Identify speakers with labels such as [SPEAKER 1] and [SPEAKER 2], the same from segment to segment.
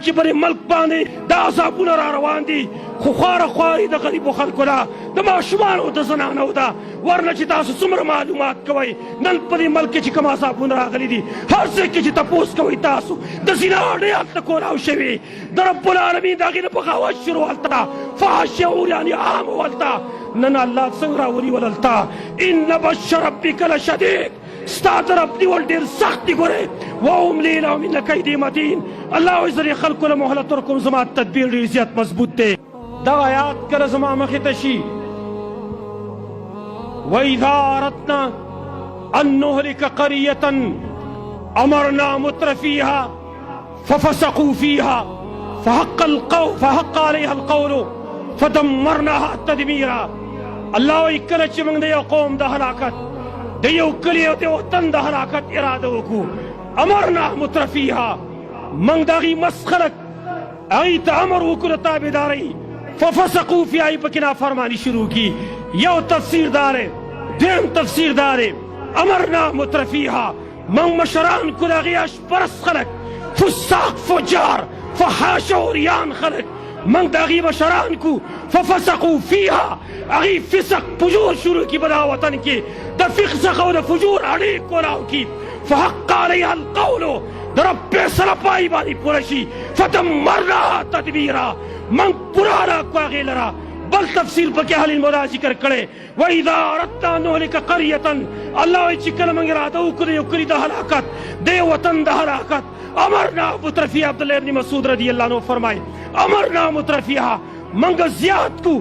[SPEAKER 1] چې پر ملک باندې دا عذابونه را روان دي خو خواره خواري د غریبو خلکو ده د ماشومانو د زنانو ده ورنه چې تاسو څومره معلومات کوئ نن په دې ملک کې چې کوم عذابونه راغلي دي هر ځای کې چې تپوس کوئ تاسو د زنا ډېر هلته کولاو شوي د رب العالمین د هغې نه بغاوت شروع هلته فحش عریاني عام و هلته نن الله څنګه راونیول هلته ان بطش ربک لشدید ستا د رب نیول ډېر سخت دي ګورې واملی لهم ان کیدی متین الله وایي زه دې خلکو له مهلت ورکوم زما تدبیر ډېر زیات مضبوط دی دغه آیات کله زما مخې ته شي وإذا أردنا أن نهلك قرية أمرنا متر فيها ففسقوا فيها فحق عليها القول فدمرناها تدميرا الله وایي کله چې موږ د یو قوم د هلاکت د یو کلي او د وطن د هلاکت اراده وکړو امرنا متر فيها موږ د هغې مس خلک هغې ته امر وکړو د تابعدارۍ ففسقوا فيها یې پکې نافرماني شروع کی یو تفسیر دار دیم تفسیر دار امرنا متر فيها من مشران کو د هغې اشپرس خلک فساق فجار فحاش عریان خلک من د هغې مشران کو ففسقوا فيها هغې فسق فجور شروع کی په دغه وطن کې د فسق او د فجور اړیک کولاو کی فحق علیها القول د رب فیصله په هغې باندې پوره شي فدمرناها تدبیرا من پوره هلاک کړو هغې لره بل تفصیل پکې اهل المولا ذکر کړی واذا اردنا ان نهلک قریة الله وایي چې کله موږ اراده وکړو د یو کلي د هلاکت د یو وطن د هلاکت امرنا متر فيها عبدالله ابن مسعود رضی الله عنه فرمایي امرنا متر فيها موږ زیات کو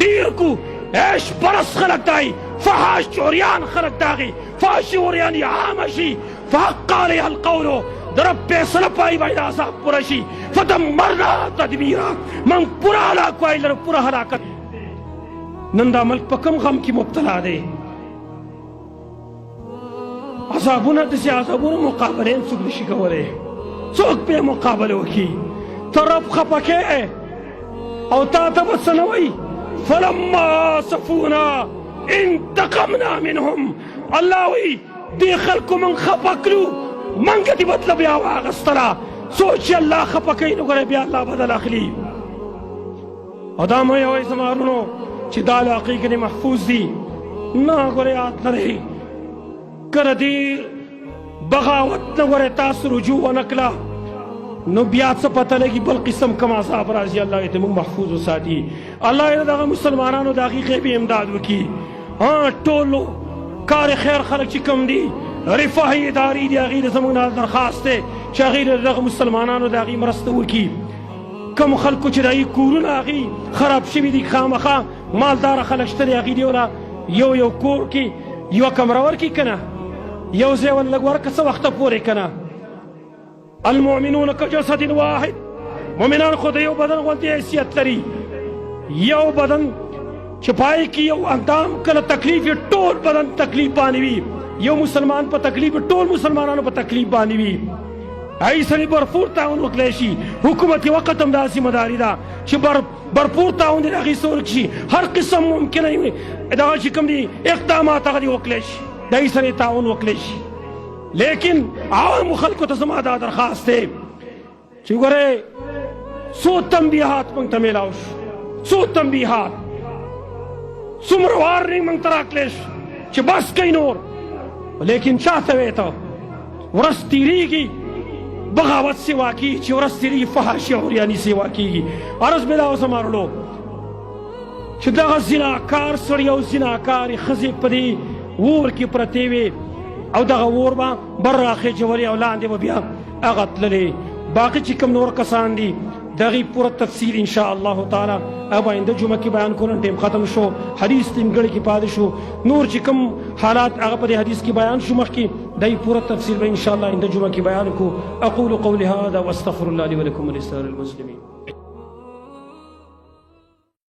[SPEAKER 1] ډیر کو عیش پرست خلک دی فحاش عریان خلک د هغې فحش عریاني عامه شي فحق علیها القول د رب فیصله په هغې باندې د عذاب پوره شي فدمرناها تدمیرا موږ پوره هلاک کړو هغې لره پوره هلاکت نن دا ملک په کوم غم کې مبتلا دی عذابونه داسې عذابونه مقابله هم څوک نشي کولی څوک پرې مقابله وکړي ته رب خفه کې او تا ته به څه نه وایي فلما آسفونا انتقمنا منهم الله وایي دې خلکو موږ خفه کړو منګه دې بدله بیا واخیستله څوک چې الله خفه کوي نو ګورئ بیا الله بدل اخلي او دا مه وایئ زما ورونو چې دا له هغې کې محفوظ دي نه ګورئ یاد لرئ که د دې بغاوت نه ګورئ تاسو رجوع ونه کړه نو بیا څه پته لګي بل قسم کم عذاب راځي الله یې موږ محفوظ وساتي الله یې دغه مسلمانانو د هغې غیبي امداد وکړي ټولو کار خیر خلک چې کوم دي رفاهي ادارې دي هغې ته زموږ نه درخواست دی چې هغې له دغه مسلمانانو د هغې مرسته وکړي کوم خلکو چې د هغې کورونه هغې خراب شوي دي خامخا مالداره خلک شته دي هغې دې وله یو کور کې یوه کمره ورکړي که نه یو ځای ول لږ ورکړه څه وخته پورې که نه المؤمنون كجسد واحد مؤمنان خو د یو بدن غوندې حیثیت لري یو بدن چې پای کې یو اندام کله تکلیف یې ټول بدن تکلیف باندې وي یو مسلمان په تکلیف ټول مسلمانانو په تکلیف باندې وي هغې سره بھرپور تعاون وکړی شي حکومت وقت هم دا ذمه داري ده چې بھرپور تعاون د هغې سره وکړي شي هر قسم ممکنه دغه چې کوم دي اقدامات هغه دې وکړی شي د هغې سره تعاون وکړی شي لیکن عوامو خلکو ته زما دا درخواست دی چې ګورئ څو تنبیهات موږ ته میلاو شو څو تنبیهات څومره وارننګ موږ ته راکړی شو چې بس کوئ نور لیکن چا ته وایې ته ورځ تېرېږي بغاوت سوا کېږي چې ورځ تېرېږي فحاشي عریاني سوا کېږي عرض مې دا اوس مارلو چې دغه زناکار سړي او زناکارې ښځې په دې اور کې پرتې وې او دغه اور به بر راخېجولې او لاندې به بیا هغه تللې باقي چې کوم نور کسان دي د هغې پوره تفصیل انشاءالله تعالی اب آینده جمعه کې بیان کړو ټیم ختم شو حدیث نیمګړی کې پاتې شو نور چې کوم حالات هغه په دې حدیث کې بیان شو مخکې د پوره تفصیل به انشاءالله آینده جمعه کې بیان کړو اقول قولي هذا واستغفر الله لي ولكم ولسائر المسلمين